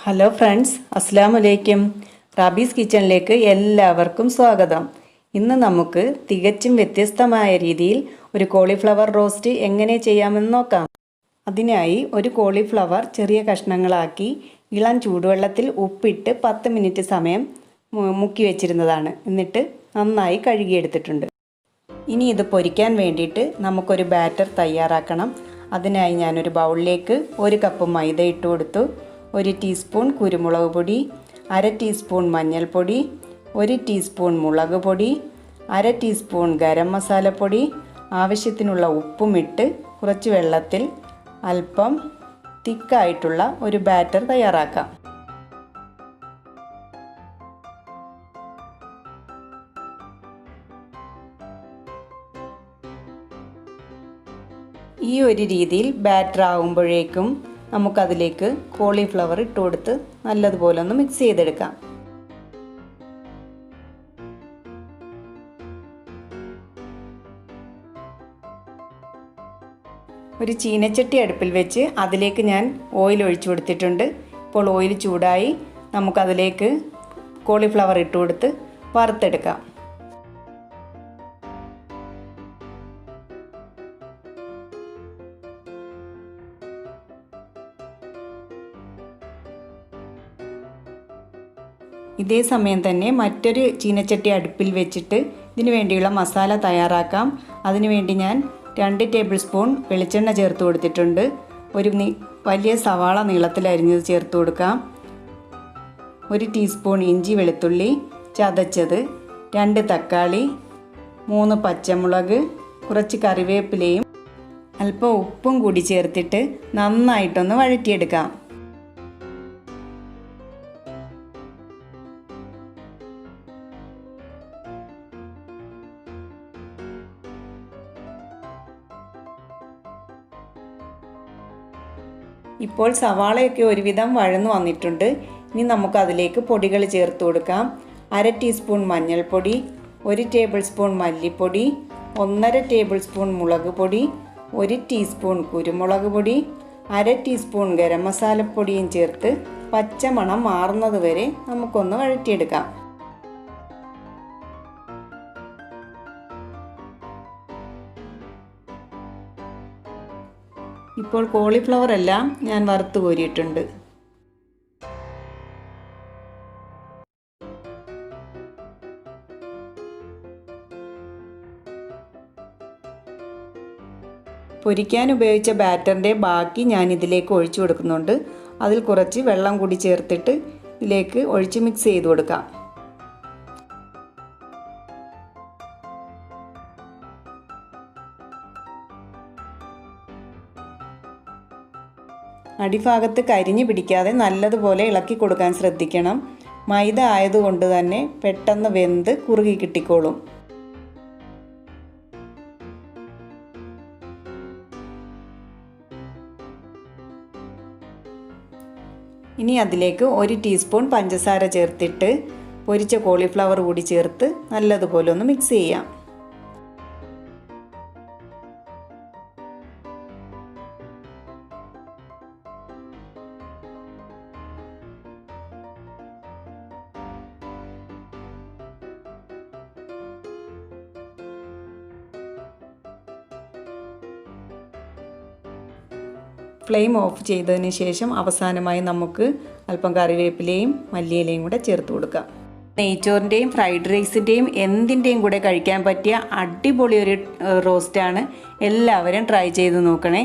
Hello friends, അസ്സലാമു അലൈക്കും. Rabies കിച്ചണിലേക്ക് എല്ലാവർക്കും സ്വാഗതം. ഇന്ന് നമുക്ക് തികച്ചും വ്യത്യസ്തമായ രീതിയിൽ ഒരു കോളിഫ്ലവർ റോസ്റ്റ് എങ്ങനെ ചെയ്യാമെന്ന് നോക്കാം. അതിനായി ഒരു കോളിഫ്ലവർ ചെറിയ കഷ്ണങ്ങളാക്കി ഇളം ചൂടുവെള്ളത്തിൽ ഉപ്പിട്ട് 10 മിനിറ്റ് സമയം മുക്കി വെച്ചിരുന്നതാണ്. എന്നിട്ട് നന്നായി കഴുകിയെടുത്തിട്ടുണ്ട്. ഇനി ഇത് പൊരിക്കാൻ വേണ്ടിയിട്ട് നമുക്കൊരു ബാറ്റർ തയ്യാറാക്കണം. അതിനായി ഞാനൊരു ബൗളിലേക്ക് 1 കപ്പ് മൈദ ഇട്ട് കൊടുത്തു. 1 ടീസ്പൂൺ കുരുമുളക് പൊടി, 1/2 ടീസ്പൂൺ മഞ്ഞൾപ്പൊടി, 1 ടീസ്പൂൺ മുളക് പൊടി, 1/2 ടീസ്പൂൺ ഗരം മസാലപ്പൊടി, ആവശ്യത്തിനുള്ള ഉപ്പും ഇട്ട് കുറച്ച് വെള്ളത്തിൽ അല്പം തിക്കായിട്ടുള്ള ഒരു ബാറ്റർ തയ്യാറാക്കാം. ഈ ഒരു രീതിയിൽ ബാറ്റർ ആകുമ്പോഴേക്കും നമുക്കതിലേക്ക് കോളിഫ്ലവർ ഇട്ട് കൊടുത്ത് നല്ലതുപോലെ ഒന്ന് മിക്സ് ചെയ്തെടുക്കാം. ഒരു ചീനച്ചട്ടി അടുപ്പിൽ വെച്ച് അതിലേക്ക് ഞാൻ ഓയിൽ ഒഴിച്ചു കൊടുത്തിട്ടുണ്ട്. ഇപ്പോൾ ഓയിൽ ചൂടായി നമുക്കതിലേക്ക് കോളിഫ്ലവർ ഇട്ട് കൊടുത്ത് വറുത്തെടുക്കാം. ഇതേ സമയം തന്നെ മറ്റൊരു ചീനച്ചട്ടി അടുപ്പിൽ വെച്ചിട്ട് ഇതിനു വേണ്ടിയുള്ള മസാല തയ്യാറാക്കാം. അതിനുവേണ്ടി ഞാൻ 2 ടേബിൾ സ്പൂൺ വെളിച്ചെണ്ണ ചേർത്ത് കൊടുത്തിട്ടുണ്ട്. ഒരു വലിയ സവാള നീളത്തിൽ അരിഞ്ഞത് ചേർത്ത് കൊടുക്കാം. 1 ടീസ്പൂൺ ഇഞ്ചി വെളുത്തുള്ളി ചതച്ചത്, 2 തക്കാളി, 3 പച്ചമുളക്, കുറച്ച് കറിവേപ്പിലയും അല്പം ഉപ്പും കൂടി ചേർത്തിട്ട് നന്നായിട്ടൊന്ന് വഴറ്റിയെടുക്കാം. ഇപ്പോൾ സവാളയൊക്കെ ഒരുവിധം വഴന്നു വന്നിട്ടുണ്ട്. ഇനി നമുക്കതിലേക്ക് പൊടികൾ ചേർത്ത് കൊടുക്കാം. 1/2 ടീസ്പൂൺ മഞ്ഞൾപ്പൊടി, 1 ടേബിൾ സ്പൂൺ മല്ലിപ്പൊടി, 1/2 ടേബിൾ സ്പൂൺ മുളക് പൊടി, 1 ടീസ്പൂൺ കുരുമുളക് പൊടി, 1/2 ടീസ്പൂൺ ഗരം മസാലപ്പൊടിയും ചേർത്ത് പച്ചമണം മാറുന്നത് വരെ നമുക്കൊന്ന് വഴറ്റിയെടുക്കാം. ഇപ്പോൾ കോളിഫ്ലവർ എല്ലാം ഞാൻ വറുത്ത് കോരിയിട്ടുണ്ട്. പൊരിക്കാൻ ഉപയോഗിച്ച ബാറ്ററിൻ്റെ ബാക്കി ഞാൻ ഇതിലേക്ക് ഒഴിച്ചു കൊടുക്കുന്നുണ്ട്. അതിൽ കുറച്ച് വെള്ളം കൂടി ചേർത്തിട്ട് ഇതിലേക്ക് ഒഴിച്ച് മിക്സ് ചെയ്ത് കൊടുക്കാം. അടിഭാഗത്ത് കരിഞ്ഞു പിടിക്കാതെ നല്ലതുപോലെ ഇളക്കി കൊടുക്കാൻ ശ്രദ്ധിക്കണം. മൈദ ആയതുകൊണ്ട് തന്നെ പെട്ടെന്ന് വെന്ത് കുറുകി കിട്ടിക്കോളും. ഇനി അതിലേക്ക് 1 ടീസ്പൂൺ പഞ്ചസാര ചേർത്തിട്ട് പൊരിച്ച കോളിഫ്ലവർ കൂടി ചേർത്ത് നല്ലതുപോലെ ഒന്ന് മിക്സ് ചെയ്യാം. ഫ്ലെയിം ഓഫ് ചെയ്തതിന് ശേഷം അവസാനമായി നമുക്ക് അല്പം കറിവേപ്പിലയും മല്ലിയിലയും കൂടെ ചേർത്ത് കൊടുക്കാം. നെയ്ച്ചോറിൻ്റെയും ഫ്രൈഡ് റൈസിൻ്റെയും എന്തിൻ്റെയും കൂടെ കഴിക്കാൻ പറ്റിയ അടിപൊളി ഒരു റോസ്റ്റാണ്. എല്ലാവരും ട്രൈ ചെയ്ത് നോക്കണേ.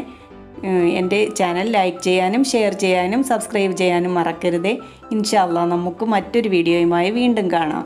എൻ്റെ ചാനൽ ലൈക്ക് ചെയ്യാനും ഷെയർ ചെയ്യാനും സബ്സ്ക്രൈബ് ചെയ്യാനും മറക്കരുതേ. ഇൻഷാ അല്ലാഹ് നമുക്ക് മറ്റൊരു വീഡിയോയുമായി വീണ്ടും കാണാം.